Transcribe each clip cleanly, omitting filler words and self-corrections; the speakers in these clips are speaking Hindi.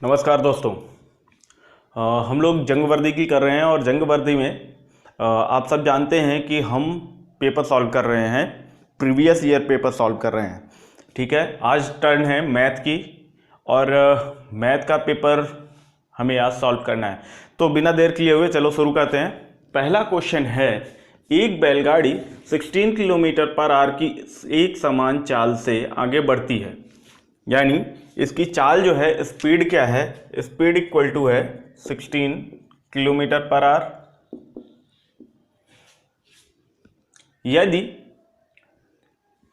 नमस्कार दोस्तों। हम लोग जंग वर्दी की कर रहे हैं और जंग वर्दी में आप सब जानते हैं कि हम पेपर सॉल्व कर रहे हैं, प्रीवियस ईयर पेपर सॉल्व कर रहे हैं। ठीक है, आज टर्न है मैथ की और मैथ का पेपर हमें आज सॉल्व करना है। तो बिना देर किए हुए चलो शुरू करते हैं। पहला क्वेश्चन है, एक बैलगाड़ी 16 किलोमीटर पर आवर की एक समान चाल से आगे बढ़ती है, यानी इसकी चाल जो है, स्पीड क्या है, स्पीड इक्वल टू है 16 किलोमीटर पर आवर। यदि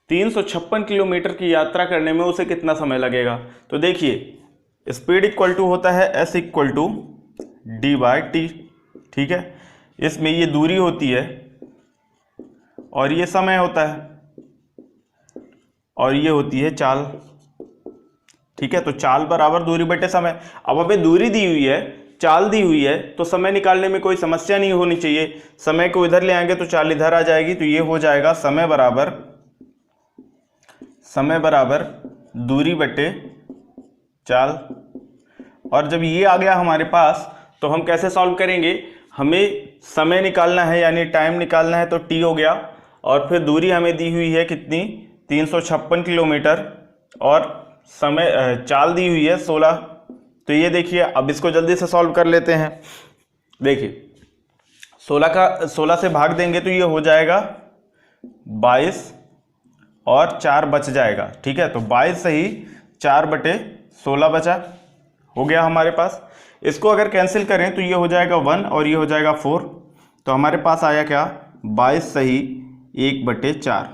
356 किलोमीटर की यात्रा करने में उसे कितना समय लगेगा? तो देखिए, स्पीड इक्वल टू होता है s equal to D by T. ठीक है, इसमें ये दूरी होती है और ये समय होता है और ये होती है चाल। ठीक है, तो चाल बराबर दूरी बटे समय। अब हमें दूरी दी हुई है, चाल दी हुई है, तो समय निकालने में कोई समस्या नहीं होनी चाहिए। समय को इधर ले आएंगे तो चाल इधर आ जाएगी, तो ये हो जाएगा समय बराबर दूरी बटे चाल। और जब ये आ गया हमारे पास, तो हम कैसे सॉल्व करेंगे? हमें समय निकालना है यानी टाइम निकालना है, तो टी हो गया और फिर दूरी हमें दी हुई है कितनी, 356 किलोमीटर और समय चाल दी हुई है 16। तो ये देखिए, अब इसको जल्दी से सॉल्व कर लेते हैं। देखिए, 16 से भाग देंगे तो ये हो जाएगा 22 और 4 बच जाएगा। ठीक है, तो 22 सही 4 बटे 16 बचा, हो गया हमारे पास। इसको अगर कैंसिल करें तो ये हो जाएगा 1 और ये हो जाएगा 4, तो हमारे पास आया क्या, 22 सही 1 बटे 4।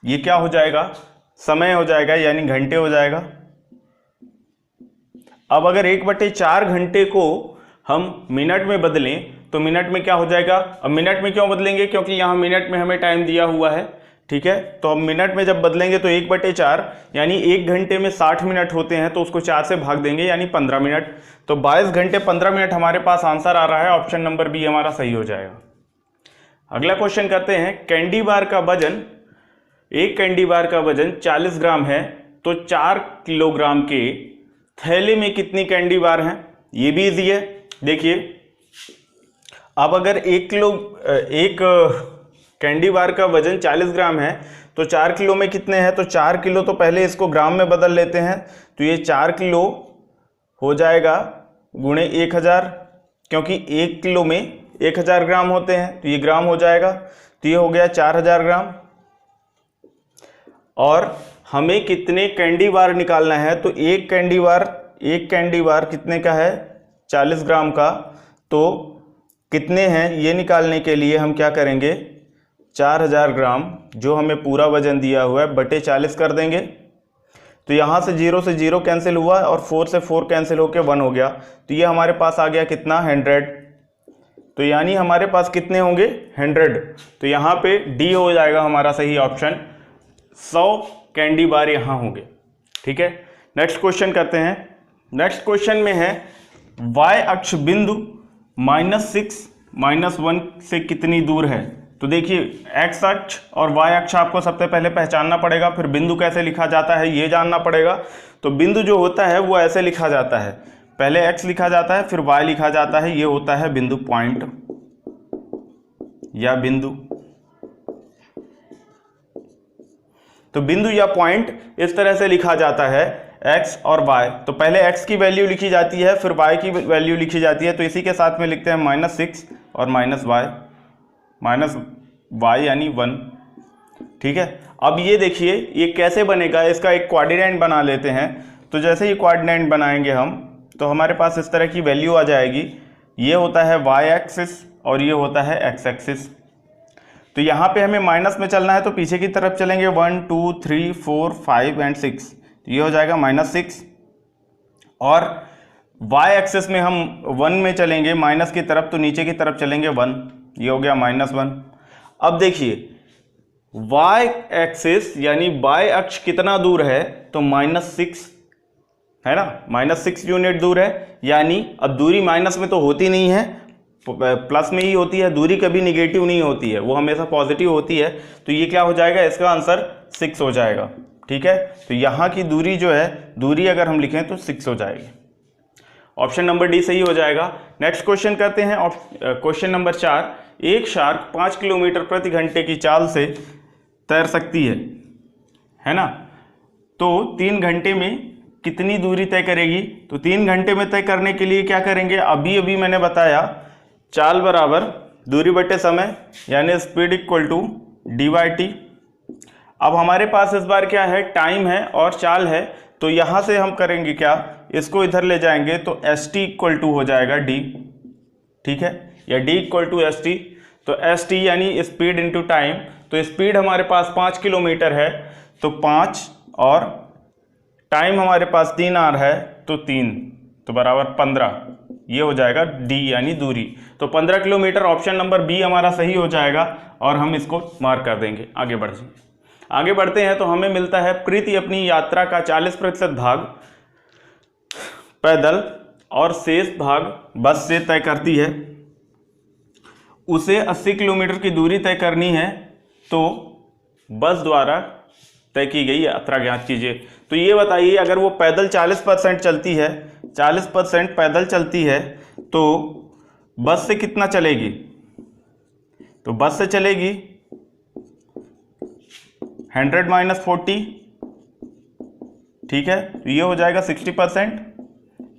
ये क्या हो जाएगा, समय हो जाएगा यानी घंटे हो जाएगा। अब अगर 1 बटे 4 घंटे को हम मिनट में बदलें तो मिनट में क्या हो जाएगा? अब मिनट में क्यों बदलेंगे? क्योंकि यहाँ मिनट में हमें टाइम दिया हुआ है। ठीक है, तो अब मिनट में जब बदलेंगे तो 1 बटे 4 यानी 1 घंटे में 60 मिनट होते हैं, तो उसको 4 से भाग देंगे यानी 15 मिनट। तो 22 घंटे 15 मिनट हमारे पास आंसर आ रहा है। ऑप्शन नंबर बी हमारा सही हो जाएगा। अगला क्वेश्चन करते हैं, कैंडी बार का वजन, एक कैंडी बार का वजन 40 ग्राम है, तो 4 किलोग्राम के थैले में कितनी कैंडी बार हैं? ये भी इजी है। देखिए, अब अगर एक कैंडी बार का वजन 40 ग्राम है तो 4 किलो में कितने हैं? तो 4 किलो, तो पहले इसको ग्राम में बदल लेते हैं, तो ये 4 किलो हो जाएगा गुणे 1000, क्योंकि 1 किलो में 1000 ग्राम होते हैं, तो ये ग्राम हो जाएगा, तो ये हो गया 4000 ग्राम। और हमें कितने कैंडी बार निकालना है? तो एक कैंडी बार कितने का है? 40 ग्राम का। तो कितने हैं ये निकालने के लिए हम क्या करेंगे, 4000 ग्राम जो हमें पूरा वजन दिया हुआ है बटे 40 कर देंगे। तो यहाँ से 0 से 0 कैंसिल हुआ और 4 से 4 कैंसिल होकर 1 हो गया, तो ये हमारे पास आ गया कितना, 100। तो यानी हमारे पास कितने होंगे, 100। तो यहाँ पे डी हो जाएगा हमारा सही ऑप्शन, 100 कैंडी बार यहाँ होंगे। ठीक है, नेक्स्ट क्वेश्चन करते हैं। नेक्स्ट क्वेश्चन में है, y अक्ष बिंदु -6 -1 से कितनी दूर है? तो देखिए, x अक्ष और y अक्ष आपको सबसे पहले पहचानना पड़ेगा, फिर बिंदु कैसे लिखा जाता है ये जानना पड़ेगा। तो बिंदु जो होता है वो ऐसे लिखा जाता है, पहले x लिखा जाता है फिर y लिखा जाता है, ये होता है बिंदु, पॉइंट या बिंदु। तो बिंदु या पॉइंट इस तरह से लिखा जाता है, x और y। तो पहले x की वैल्यू लिखी जाती है, फिर y की वैल्यू लिखी जाती है, तो इसी के साथ में लिखते हैं -6 और -y यानी 1। ठीक है, अब ये देखिए ये कैसे बनेगा, इसका एक कोऑर्डिनेट बना लेते हैं। तो जैसे ही कोऑर्डिनेट बनाएंगे हम, तो हमारे पास इस तरह की वैल्यू आ जाएगी। ये होता है y एक्सिस और ये होता है x एक्सिस। तो यहाँ पे हमें माइनस में चलना है, तो पीछे की तरफ चलेंगे 1 2 3 4 5 एंड 6, तो ये हो जाएगा -6। और y एक्सिस में हम 1 में चलेंगे माइनस की तरफ, तो नीचे की तरफ चलेंगे 1, ये हो गया -1। अब देखिए, y एक्सिस यानी y अक्ष कितना दूर है? तो -6 है ना, -6 यूनिट दूर है। यानी अब दूरी माइनस में तो होती नहीं है, प्लस में ही होती है, दूरी कभी निगेटिव नहीं होती है, वो हमेशा पॉजिटिव होती है। तो ये क्या हो जाएगा, इसका आंसर 6 हो जाएगा। ठीक है, तो यहाँ की दूरी जो है, दूरी अगर हम लिखें तो 6 हो जाएगी। ऑप्शन नंबर डी सही हो जाएगा। नेक्स्ट क्वेश्चन करते हैं क्वेश्चन नंबर 4। एक शार्क 5 किलोमीटर प्रति घंटे की चाल से तैर सकती है ना, तो 3 घंटे में कितनी दूरी तय करेगी? तो 3 घंटे में तय करने के लिए क्या करेंगे, अभी मैंने बताया चाल बराबर दूरी बटे समय, यानी स्पीड इक्वल टू dy/t। अब हमारे पास इस बार क्या है, टाइम है और चाल है, तो यहाँ से हम करेंगे क्या, इसको इधर ले जाएंगे तो st इक्वल टू हो जाएगा d, ठीक है, या d इक्वल टू st। तो st यानी स्पीड इंटू टाइम, तो स्पीड हमारे पास 5 किलोमीटर है तो 5 और टाइम हमारे पास 3 आवर है तो 3, तो बराबर 15, ये हो जाएगा d यानी दूरी। तो 15 किलोमीटर ऑप्शन नंबर बी हमारा सही हो जाएगा और हम इसको मार्क कर देंगे। आगे बढ़ते हैं तो हमें मिलता है प्रीति अपनी यात्रा का 40% भाग पैदल और शेष भाग बस से तय करती है। उसे 80 किलोमीटर की दूरी तय करनी है, तो बस द्वारा तय की गई यात्रा ज्ञात कीजिए। तो ये बताइए, अगर वो पैदल 40% चलती है, 40% पैदल चलती है, तो बस से कितना चलेगी? तो बस से चलेगी 100 - 40, ठीक है, तो ये हो जाएगा 60%।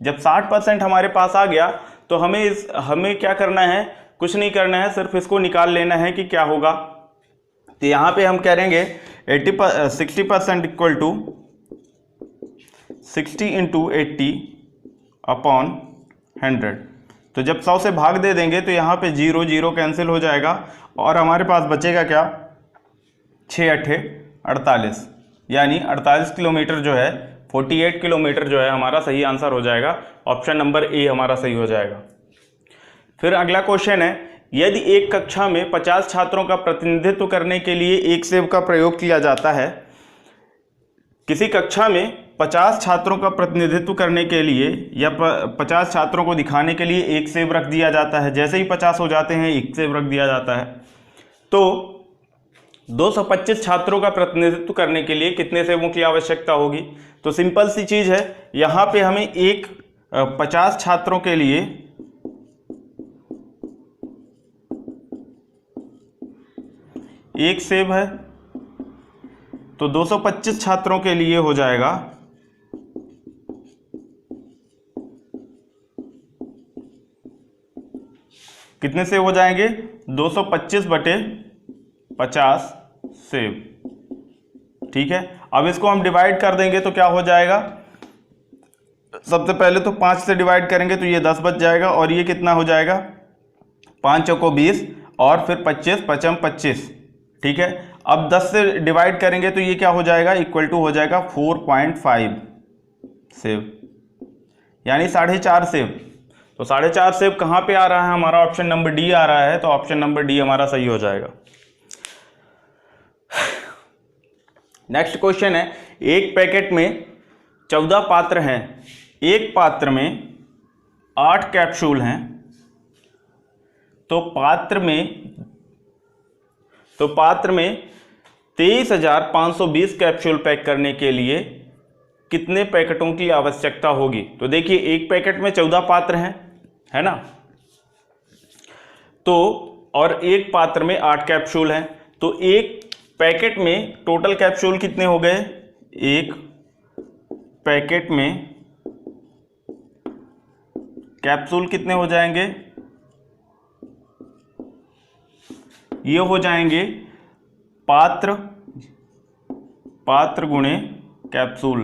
जब 60% हमारे पास आ गया तो हमें क्या करना है, कुछ नहीं करना है, सिर्फ इसको निकाल लेना है कि क्या होगा। तो यहाँ पे हम करेंगे 60% इक्वल टू 60 × 80 अपॉन 100। तो जब 100 से भाग दे देंगे तो यहाँ पे 0 0 कैंसिल हो जाएगा और हमारे पास बचेगा क्या, 6 8 48, यानी 48 किलोमीटर जो है, 48 किलोमीटर जो है हमारा सही आंसर हो जाएगा। ऑप्शन नंबर ए हमारा सही हो जाएगा। फिर अगला क्वेश्चन है, यदि एक कक्षा में 50 छात्रों का प्रतिनिधित्व करने के लिए एक सेब का प्रयोग किया जाता है। किसी कक्षा में 50 छात्रों का प्रतिनिधित्व करने के लिए या 50 छात्रों को दिखाने के लिए एक सेब रख दिया जाता है। जैसे ही 50 हो जाते हैं एक सेब रख दिया जाता है। तो 225 छात्रों का प्रतिनिधित्व करने के लिए कितने सेबों की आवश्यकता होगी? तो सिंपल सी चीज है, यहाँ पे हमें 50 छात्रों के लिए एक सेब है, तो 225 छात्रों के लिए हो जाएगा कितने सेब हो जाएंगे, 225 बटे 50 सेब, ठीक है। अब इसको हम डिवाइड कर देंगे तो क्या हो जाएगा, सबसे पहले तो 5 से डिवाइड करेंगे तो ये 10 बच जाएगा और ये कितना हो जाएगा, 5 चौको 20 और फिर 25 पचम 25, ठीक है। अब 10 से डिवाइड करेंगे तो ये क्या हो जाएगा, इक्वल टू हो जाएगा 4.5 सेब, यानी 4.5 सेब। तो 4.5 सेब कहाँ पे आ रहा है हमारा, ऑप्शन नंबर डी आ रहा है, तो ऑप्शन नंबर डी हमारा सही हो जाएगा। नेक्स्ट क्वेश्चन है, एक पैकेट में 14 पात्र हैं, एक पात्र में 8 कैप्सूल हैं, तो पात्र में 23,520 कैप्सूल पैक करने के लिए कितने पैकेटों की आवश्यकता होगी? तो देखिए एक पैकेट में 14 पात्र हैं, है ना, तो और एक पात्र में 8 कैप्सूल हैं, तो एक पैकेट में टोटल कैप्सूल कितने हो गए, एक पैकेट में कैप्सूल कितने हो जाएंगे, ये हो जाएंगे पात्र गुणे कैप्सूल।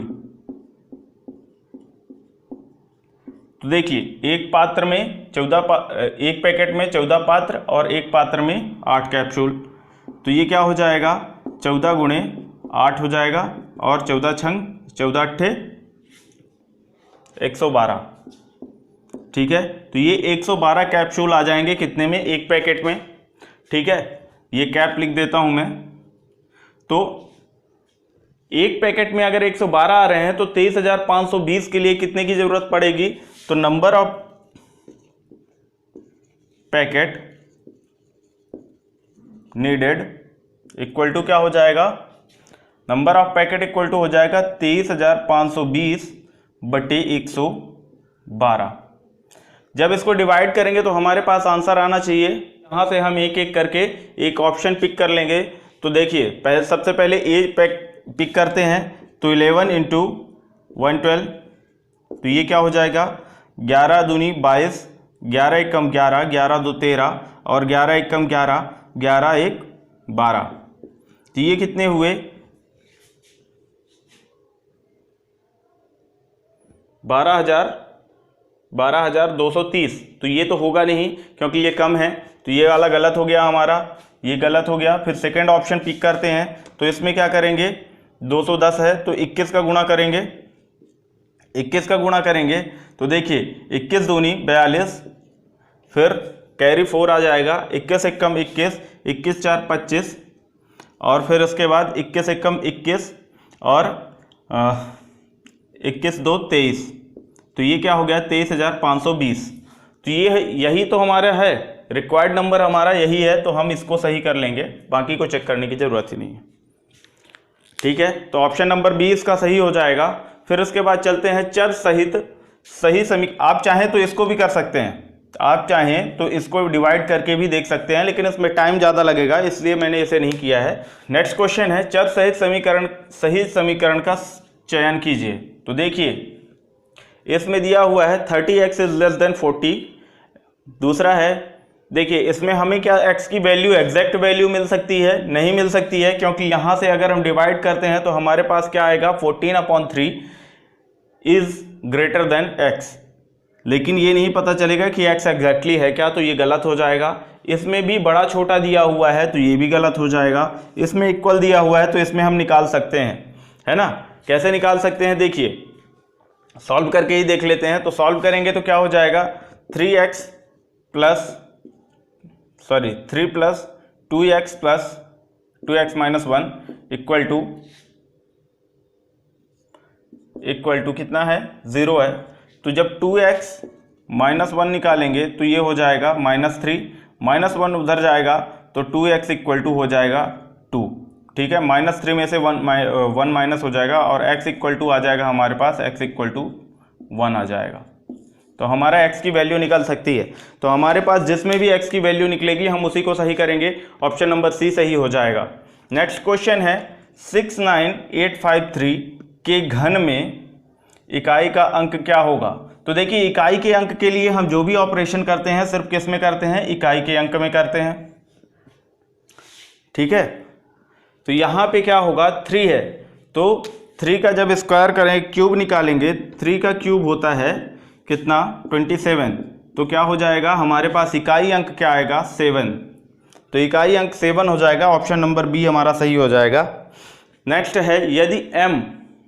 तो देखिए एक पात्र में एक पैकेट में 14 पात्र और एक पात्र में 8 कैप्सूल, तो ये क्या हो जाएगा, 14 गुणे 8 हो जाएगा और 14 छंग 14 अट्ठे 112, ठीक है। तो ये 112 कैप्सूल आ जाएंगे कितने में, एक पैकेट में, ठीक है। ये कैप लिख देता हूं मैं। तो एक पैकेट में अगर 112 आ रहे हैं तो 23,520 के लिए कितने की जरूरत पड़ेगी, तो number of packet needed equal to क्या हो जाएगा, number of packet equal to हो जाएगा 23,520 बटे 112, 12। जब इसको डिवाइड करेंगे तो हमारे पास आंसर आना चाहिए। यहाँ से हम एक एक करके एक ऑप्शन पिक कर लेंगे। तो देखिए सबसे पहले ए पिक करते हैं, तो 11 इंटू 112, तो ये क्या हो जाएगा 11 दूनी 22, 11 एकम 11, 11 दो 13 और 11 एकम 11, 11 एक 12। तो ये कितने हुए 12,230। तो ये तो होगा नहीं क्योंकि ये कम है, तो ये वाला गलत हो गया हमारा, ये गलत हो गया। फिर सेकंड ऑप्शन पिक करते हैं, तो इसमें क्या करेंगे 210 है तो 21 का गुणा करेंगे, 21 का गुणा करेंगे तो देखिए 21 दूनी 42, फिर कैरी 4 आ जाएगा, 21 एकम 21, 21 4 25 और फिर उसके बाद 21 एकम 21 और 21 दो 23, तो ये क्या हो गया 23,520। तो ये यही तो हमारा है रिक्वायर्ड नंबर, हमारा यही है, तो हम इसको सही कर लेंगे, बाकी को चेक करने की ज़रूरत ही नहीं है। ठीक है, तो ऑप्शन नंबर बी इसका सही हो जाएगा। फिर उसके बाद चलते हैं चर सहित सही आप चाहें तो इसको भी कर सकते हैं, आप चाहें तो इसको डिवाइड करके भी देख सकते हैं, लेकिन इसमें टाइम ज़्यादा लगेगा इसलिए मैंने इसे नहीं किया है। नेक्स्ट क्वेश्चन है चर सहित सही समीकरण का चयन कीजिए। तो देखिए इसमें दिया हुआ है 30x इज लेस देन 40। दूसरा है देखिए इसमें हमें क्या x की वैल्यू एग्जैक्ट वैल्यू मिल सकती है, नहीं मिल सकती है, क्योंकि यहाँ से अगर हम डिवाइड करते हैं तो हमारे पास क्या आएगा 14/3 इज ग्रेटर देन x, लेकिन ये नहीं पता चलेगा कि x एग्जैक्टली है क्या, तो ये गलत हो जाएगा। इसमें भी बड़ा छोटा दिया हुआ है तो ये भी गलत हो जाएगा। इसमें इक्वल दिया हुआ है तो इसमें हम निकाल सकते हैं, है ना। कैसे निकाल सकते हैं देखिए, सॉल्व करके ही देख लेते हैं। तो सॉल्व करेंगे तो क्या हो जाएगा 3 plus 2x plus 2x minus 1 equal to कितना है 0 है। तो जब 2x माइनस 1 निकालेंगे तो ये हो जाएगा -3, -1 उधर जाएगा तो 2x इक्वल टू हो जाएगा 2। ठीक है, -3 में से 1 माइनस हो जाएगा और x इक्वल टू आ जाएगा हमारे पास, x इक्वल टू 1 आ जाएगा। तो हमारा x की वैल्यू निकल सकती है। तो हमारे पास जिसमें भी x की वैल्यू निकलेगी हम उसी को सही करेंगे, ऑप्शन नंबर सी सही हो जाएगा। नेक्स्ट क्वेश्चन है 69853 के घन में इकाई का अंक क्या होगा। तो देखिए इकाई के अंक के लिए हम जो भी ऑपरेशन करते हैं सिर्फ किस में करते हैं, इकाई के अंक में करते हैं। ठीक है, तो यहाँ पे क्या होगा 3 है, तो 3 का जब स्क्वायर करें क्यूब निकालेंगे, 3 का क्यूब होता है कितना 27, तो क्या हो जाएगा हमारे पास इकाई अंक क्या आएगा 7, तो इकाई अंक 7 हो जाएगा, ऑप्शन नंबर बी हमारा सही हो जाएगा। नेक्स्ट है यदि m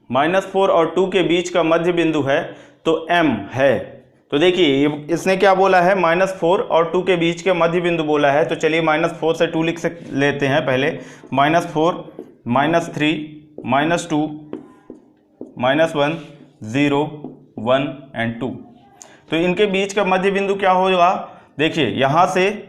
-4 और 2 के बीच का मध्य बिंदु है तो m है। तो देखिए इसने क्या बोला है -4 और 2 के बीच के मध्य बिंदु बोला है, तो चलिए -4 से 2 लिख लेते हैं पहले, -4 -3 -2 -1 0 1 एंड 2। तो इनके बीच का मध्य बिंदु क्या होगा, देखिए यहाँ से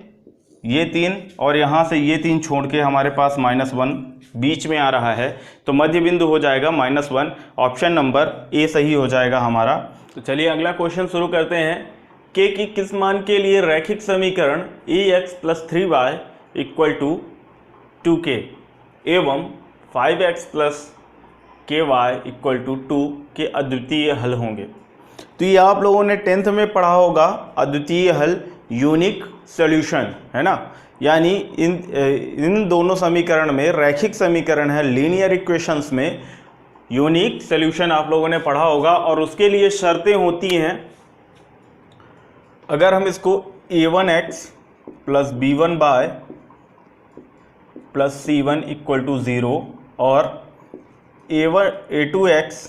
ये 3 और यहाँ से ये 3 छोड़ के हमारे पास -1 बीच में आ रहा है, तो मध्य बिंदु हो जाएगा -1, ऑप्शन नंबर ए सही हो जाएगा हमारा। तो चलिए अगला क्वेश्चन शुरू करते हैं। के की किस मान के लिए रैखिक समीकरण ax + 3y = 2k एवं 5x + ky = 2 के अद्वितीय हल होंगे। तो ये आप लोगों ने 10th में पढ़ा होगा, अद्वितीय हल यूनिक सॉल्यूशन, है ना। यानी इन दोनों समीकरण में रैखिक समीकरण है, लीनियर इक्वेशंस में यूनिक सॉल्यूशन आप लोगों ने पढ़ा होगा, और उसके लिए शर्तें होती हैं। अगर हम इसको a1x + b1y + c1 = 0 और a2x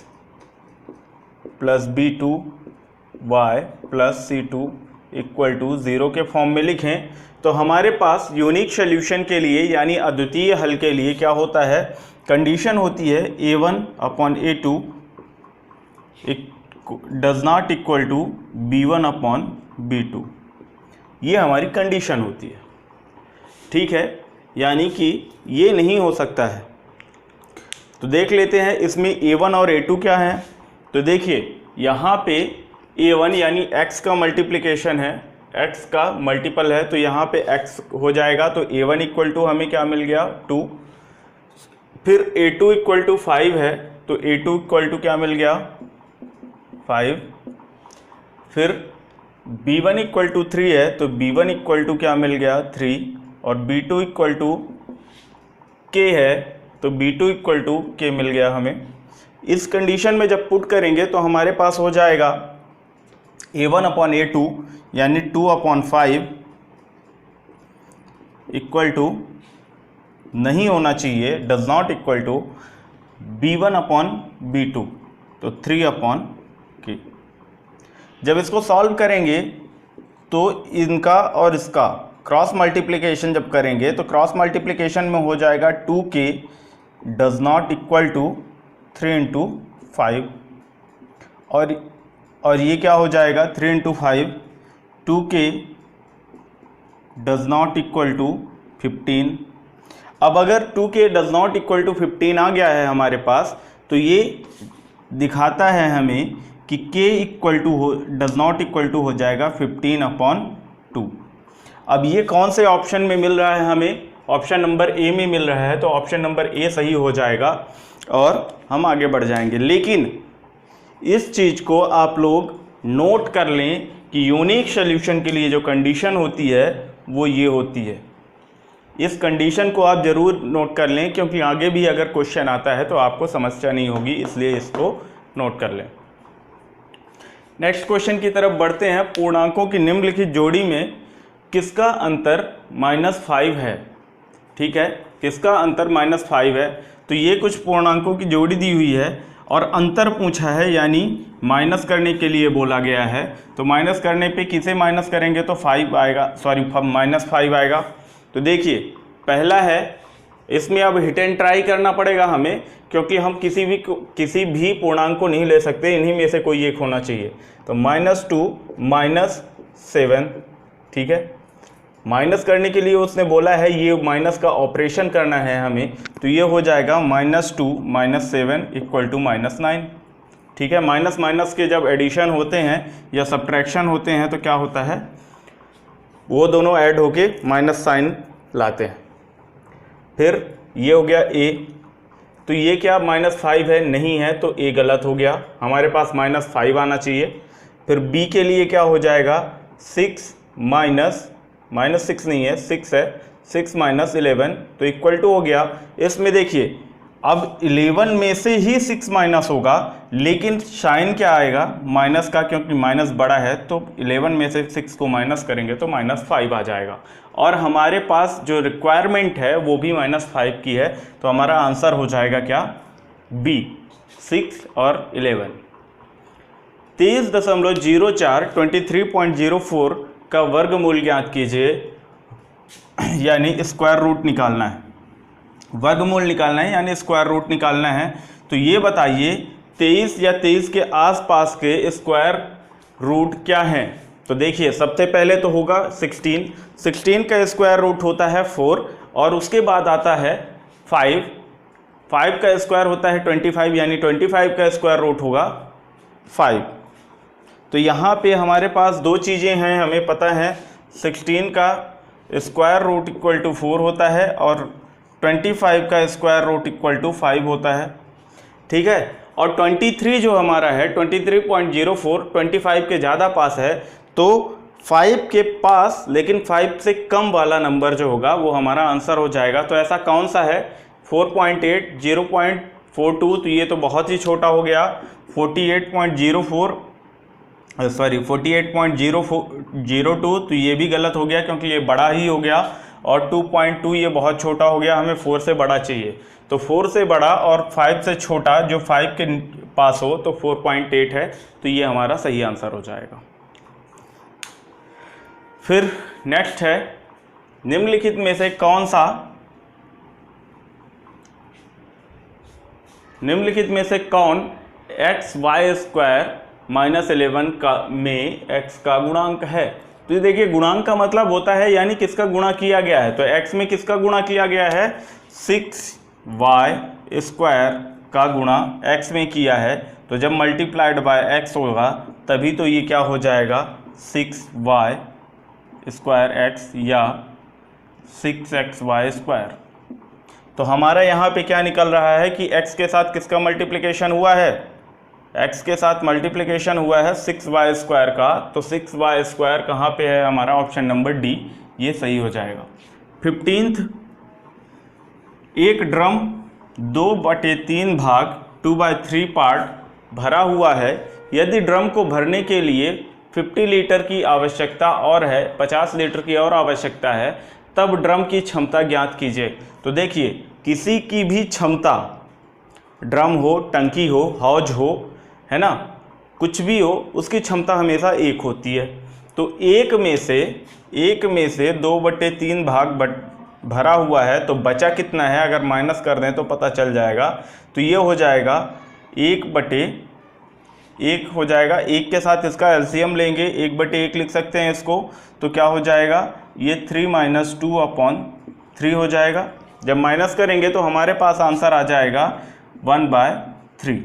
+ b2y + c2 = 0 के फॉर्म में लिखें, तो हमारे पास यूनिक सॉल्यूशन के लिए यानी अद्वितीय हल के लिए क्या होता है, कंडीशन होती है a1/a2 does not equal to b1/b2, ये हमारी कंडीशन होती है। ठीक है, यानी कि ये नहीं हो सकता है। तो देख लेते हैं इसमें a1 और a2 क्या है। तो देखिए यहाँ पे a1 यानी x का मल्टीप्लिकेशन है, x का मल्टीपल है, तो यहाँ पे x हो जाएगा। तो a1 इक्वल टू हमें क्या मिल गया 2। फिर a2 इक्वल टू 5 है, तो a2 इक्वल टू क्या मिल गया 5। फिर b1 इक्वल टू 3 है, तो b1 इक्वल टू क्या मिल गया 3। और b2 इक्वल टू k है, तो b2 इक्वल टू k मिल गया हमें। इस कंडीशन में जब पुट करेंगे तो हमारे पास हो जाएगा a1 अपॉन a2 यानी 2/5 इक्वल टू नहीं होना चाहिए, does not equal to b1 upon b2, तो 3/k। जब इसको सॉल्व करेंगे तो इनका और इसका क्रॉस मल्टीप्लिकेशन जब करेंगे तो क्रॉस मल्टीप्लिकेशन में हो जाएगा 2k does not equal to 3 × 5, और ये क्या हो जाएगा 3 × 5, 2k does not equal to 15। अब अगर 2k does not equal to 15 आ गया है हमारे पास, तो ये दिखाता है हमें कि k इक्वल टू हो डज नॉट इक्वल टू हो जाएगा 15/2। अब ये कौन से ऑप्शन में मिल रहा है हमें? ऑप्शन नंबर ए में मिल रहा है, तो ऑप्शन नंबर ए सही हो जाएगा और हम आगे बढ़ जाएंगे। लेकिन इस चीज़ को आप लोग नोट कर लें कि यूनिक सॉल्यूशन के लिए जो कंडीशन होती है वो ये होती है। इस कंडीशन को आप ज़रूर नोट कर लें, क्योंकि आगे भी अगर क्वेश्चन आता है तो आपको समस्या नहीं होगी, इसलिए इसको नोट कर लें। नेक्स्ट क्वेश्चन की तरफ बढ़ते हैं। पूर्णांकों की निम्नलिखित जोड़ी में किसका अंतर -5 है? ठीक है, किसका अंतर -5 है? तो ये कुछ पूर्णांकों की जोड़ी दी हुई है और अंतर पूछा है, यानी माइनस करने के लिए बोला गया है। तो माइनस करने पे किसे माइनस करेंगे तो 5 आएगा, सॉरी -5 आएगा। तो देखिए पहला है, इसमें अब हिट एंड ट्राई करना पड़ेगा हमें, क्योंकि हम किसी भी पूर्णांक को नहीं ले सकते, इन्हीं में से कोई एक होना चाहिए। तो -2 -7, ठीक है। माइनस करने के लिए उसने बोला है ये माइनस का ऑपरेशन करना है हमें, तो ये हो जाएगा -2 -7 इक्वल टू -9, ठीक है। माइनस माइनस के जब एडिशन होते हैं या सब्ट्रैक्शन होते हैं तो क्या होता है, वो दोनों ऐड होके माइनस साइन लाते हैं। फिर ये हो गया a, तो ये क्या -5 है? नहीं है, तो a गलत हो गया, हमारे पास -5 आना चाहिए। फिर b के लिए क्या हो जाएगा 6 -6 नहीं है, 6 है, 6 - 11, तो इक्वल टू हो गया। इसमें देखिए अब 11 में से ही 6 माइनस होगा, लेकिन साइन क्या आएगा माइनस का, क्योंकि माइनस बड़ा है, तो 11 में से 6 को माइनस करेंगे तो -5 आ जाएगा। और हमारे पास जो रिक्वायरमेंट है वो भी -5 की है, तो हमारा आंसर हो जाएगा क्या बी, 6 और 11। 23.04 23.04 का वर्गमूल ज्ञात कीजिए, यानी स्क्वायर रूट निकालना है, वर्गमूल निकालना है यानी स्क्वायर रूट निकालना है। तो ये बताइए 23 या 23 के आसपास के स्क्वायर रूट क्या हैं? तो देखिए सबसे पहले तो होगा 16 का स्क्वायर रूट होता है 4, और उसके बाद आता है 5 का स्क्वायर होता है 25, यानी 25 का स्क्वायर रूट होगा 5। तो यहाँ पे हमारे पास दो चीज़ें हैं, हमें पता है 16 का स्क्वायर रूट इक्वल टू 4 होता है और 25 का स्क्वायर रूट इक्वल टू 5 होता है, ठीक है। और 23 जो हमारा है 23.04 25 के ज़्यादा पास है, तो 5 के पास लेकिन 5 से कम वाला नंबर जो होगा वो हमारा आंसर हो जाएगा। तो ऐसा कौन सा है 4.8 0.42, तो ये तो बहुत ही छोटा हो गया। 48.02 तो ये भी गलत हो गया, क्योंकि ये बड़ा ही हो गया। और 2.2 ये बहुत छोटा हो गया, हमें 4 से बड़ा चाहिए। तो 4 से बड़ा और 5 से छोटा जो 5 के पास हो तो 4.8 है, तो ये हमारा सही आंसर हो जाएगा। फिर नेक्स्ट है, निम्नलिखित में से कौन XY² -11 का में x का गुणांक है? तो ये देखिए गुणांक का मतलब होता है यानी किसका गुणा किया गया है। तो x में किसका गुणा किया गया है 6y² का गुणा x में किया है। तो जब मल्टीप्लाइड बाय x होगा तभी तो ये क्या हो जाएगा 6y स्क्वायर एक्स या 6xy स्क्वायर। तो हमारा यहाँ पे क्या निकल रहा है कि x के साथ किसका मल्टीप्लिकेशन हुआ है, x के साथ मल्टीप्लिकेशन हुआ है 6y स्क्वायर का। तो 6y स्क्वायर कहाँ पे है हमारा, ऑप्शन नंबर डी, ये सही हो जाएगा। 15th, एक ड्रम 2/3 भाग 2/3 पार्ट भरा हुआ है। यदि ड्रम को भरने के लिए 50 लीटर की आवश्यकता और है, 50 लीटर की और आवश्यकता है, तब ड्रम की क्षमता ज्ञात कीजिए। तो देखिए, किसी की भी क्षमता, ड्रम हो, टंकी हो, हौज हो, है ना, कुछ भी हो, उसकी क्षमता हमेशा एक होती है। तो एक में से 2/3 भाग भरा हुआ है, तो बचा कितना है, अगर माइनस कर दें तो पता चल जाएगा। तो ये हो जाएगा 1/1 हो जाएगा। एक के साथ इसका एलसीएम लेंगे, 1/1 लिख सकते हैं इसको। तो क्या हो जाएगा, ये 3 - 2/3 हो जाएगा। जब माइनस करेंगे तो हमारे पास आंसर आ जाएगा 1/3,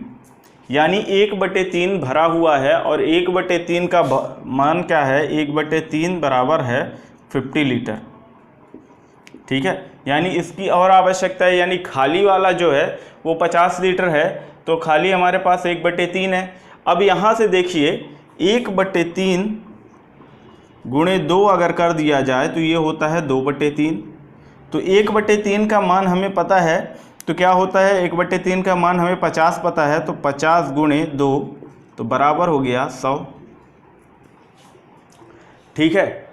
यानी 1/3 भरा हुआ है और 1/3 का मान क्या है, 1/3 बराबर है 50 लीटर। ठीक है, यानी इसकी और आवश्यकता है, यानी खाली वाला जो है वो 50 लीटर है, तो खाली हमारे पास 1/3 है। अब यहाँ से देखिए 1/3 गुणे 2 अगर कर दिया जाए तो ये होता है 2/3। तो 1/3 का मान हमें पता है, तो क्या होता है, 1/3 का मान हमें 50 पता है, तो 50 गुणे 2 तो बराबर हो गया 100। ठीक है,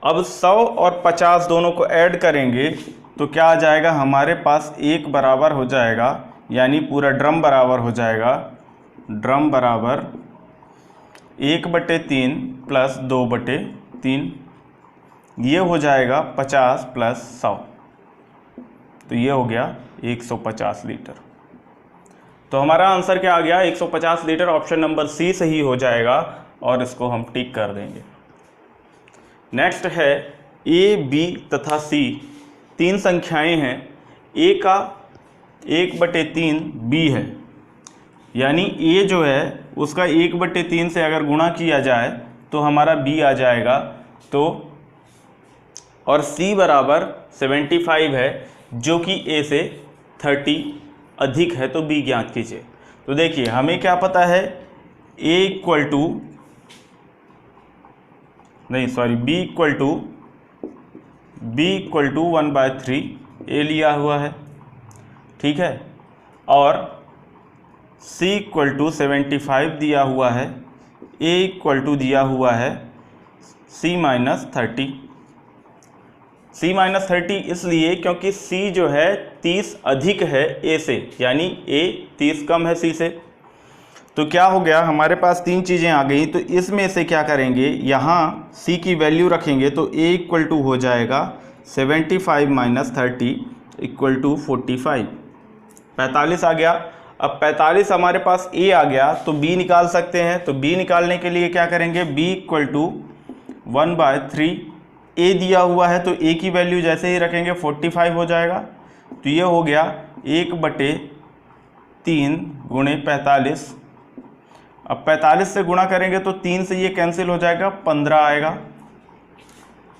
अब 100 और 50 दोनों को ऐड करेंगे तो क्या आ जाएगा, हमारे पास 1 बराबर हो जाएगा, यानी पूरा ड्रम बराबर हो जाएगा, ड्रम बराबर 1/3 प्लस 2/3, ये हो जाएगा 50 प्लस 100, तो ये हो गया 150 लीटर। तो हमारा आंसर क्या आ गया, 150 लीटर। ऑप्शन नंबर सी सही हो जाएगा और इसको हम टिक कर देंगे। नेक्स्ट है ए, बी तथा सी, 3 संख्याएं हैं। ए का 1/3 बी है, यानी ए जो है उसका 1/3 से अगर गुणा किया जाए तो हमारा बी आ जाएगा। तो और सी बराबर 75 है, जो कि ए से 30 अधिक है, तो बी ज्ञात कीजिए। तो देखिए, हमें क्या पता है, बी इक्वल टू 1/3 ए लिया हुआ है। ठीक है, और सी इक्वल टू 75 दिया हुआ है, ए इक्वल टू दिया हुआ है C - 30। C-30 इसलिए क्योंकि C जो है 30 अधिक है A से, यानी A 30 कम है C से। तो क्या हो गया, हमारे पास 3 चीज़ें आ गई। तो इसमें से क्या करेंगे, यहाँ C की वैल्यू रखेंगे तो A इक्वल टू हो जाएगा 75 - 30 इक्वल टू 45, 45 आ गया। अब 45 हमारे पास A आ गया, तो B निकाल सकते हैं। तो B निकालने के लिए क्या करेंगे, B इक्वल टू 1/3, A दिया हुआ है तो A की वैल्यू जैसे ही रखेंगे 45 हो जाएगा। तो ये हो गया 1/3 गुणे 45। अब 45 से गुणा करेंगे तो 3 से ये कैंसिल हो जाएगा, 15 आएगा।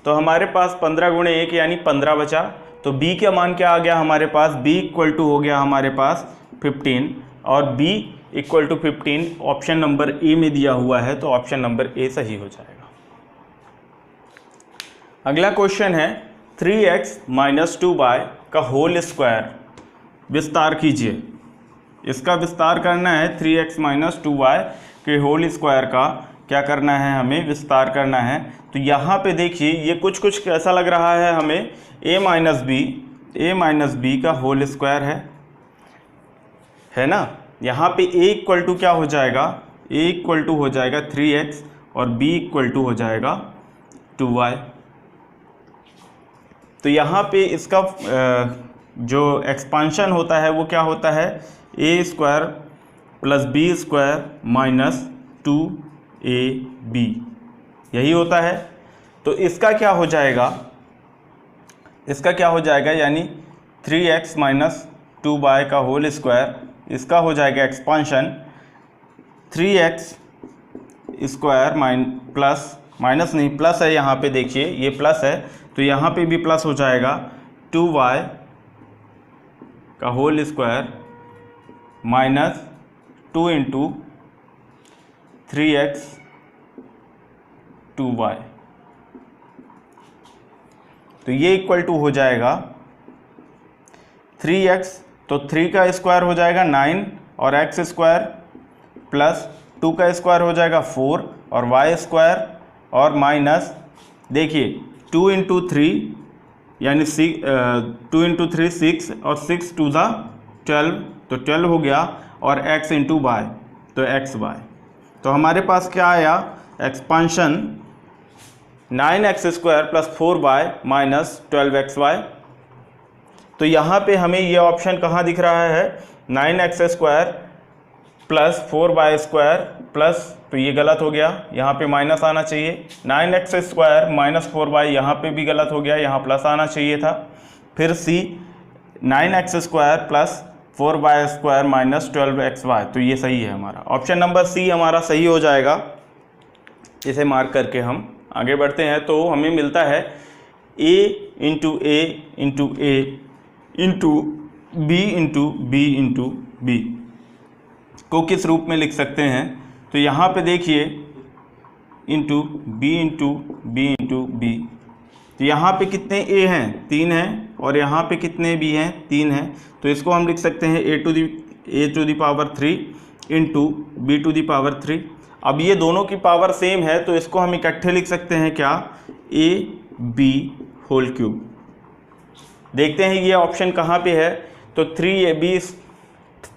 तो हमारे पास 15 गुणे 1 यानी 15 बचा। तो B का मान क्या आ गया हमारे पास, B इक्वल टू हो गया हमारे पास 15, और B equal to 15 option number A में दिया हुआ है, तो ऑप्शन नंबर ए सही हो जाएगा। अगला क्वेश्चन है 3x - 2y का होल स्क्वायर विस्तार कीजिए। इसका विस्तार करना है, 3x - 2y के होल स्क्वायर का क्या करना है, हमें विस्तार करना है। तो यहाँ पे देखिए, ये कुछ कैसा लग रहा है हमें, a - b का होल स्क्वायर है ना। यहाँ पे a इक्वल टू क्या हो जाएगा, a इक्वल टू हो जाएगा 3x और b इक्वल टू हो जाएगा 2y। तो यहाँ पे इसका जो एक्सपांशन होता है वो क्या होता है, a square plus b square minus 2ab, यही होता है। तो इसका क्या हो जाएगा, यानी 3x - 2y का होल स्क्वायर, इसका हो जाएगा एक्सपांशन 3x स्क्वायर माइनस नहीं प्लस है, यहाँ पे देखिए ये प्लस है तो यहाँ पे भी प्लस हो जाएगा 2y का whole square minus 2 into 3x 2y, तो ये इक्वल टू हो जाएगा 3x, तो 3 का स्क्वायर हो जाएगा 9 और x स्क्वायर प्लस 2 का स्क्वायर हो जाएगा 4 और y स्क्वायर और माइनस देखिए 2 इंटू 3 यानी 2 इंटू 3 6 और 6 टू ज़ा 12, तो 12 हो गया और x इंटू वाई तो xy। तो हमारे पास क्या आया, expansion 9x square plus 4y minus 12xy। तो यहाँ पे हमें ये ऑप्शन कहाँ दिख रहा है, 9x square plus 4y square plus, तो ये गलत हो गया, यहाँ पे माइनस आना चाहिए। 9x स्क्वायर माइनस 4y, यहाँ पे भी गलत हो गया, यहाँ प्लस आना चाहिए था। फिर c 9x square plus 4y square minus 12xy, तो ये सही है हमारा। ऑप्शन नंबर सी हमारा सही हो जाएगा। इसे मार्क करके हम आगे बढ़ते हैं। तो हमें मिलता है a into A into A into B into B into B को किस रूप में लिख सकते हैं, तो यहाँ पे देखिए into B into B into B, तो यहाँ पे कितने a हैं, 3 हैं, और यहाँ पे कितने b हैं, 3 हैं। तो इसको हम लिख सकते हैं a टू दी पावर 3 इंटू b टू दी पावर 3। अब ये दोनों की पावर सेम है तो इसको हम इकट्ठे लिख सकते हैं क्या, a b होल क्यूब। देखते हैं ये ऑप्शन कहाँ पे है, तो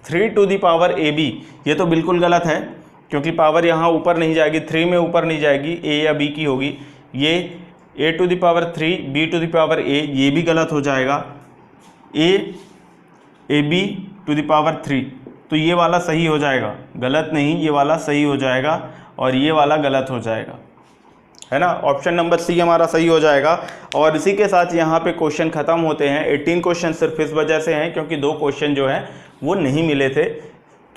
3 टू दी पावर ab, ये तो बिल्कुल गलत है क्योंकि पावर यहाँ ऊपर नहीं जाएगी, 3 में ऊपर नहीं जाएगी, a या b की होगी। ये a to the power 3 b to the power a, ये भी गलत हो जाएगा, ab टू दी पावर 3, तो ये वाला सही हो जाएगा, गलत नहीं, ये वाला सही हो जाएगा और ये वाला गलत हो जाएगा, है ना। ऑप्शन नंबर सी हमारा सही हो जाएगा। और इसी के साथ यहाँ पे क्वेश्चन ख़त्म होते हैं। 18 क्वेश्चन सिर्फ इस वजह से हैं क्योंकि 2 क्वेश्चन जो हैं वो नहीं मिले थे।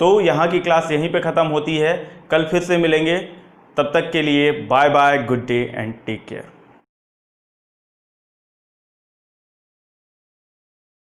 तो यहाँ की क्लास यहीं पे ख़त्म होती है, कल फिर से मिलेंगे, तब तक के लिए bye bye, good day and take care.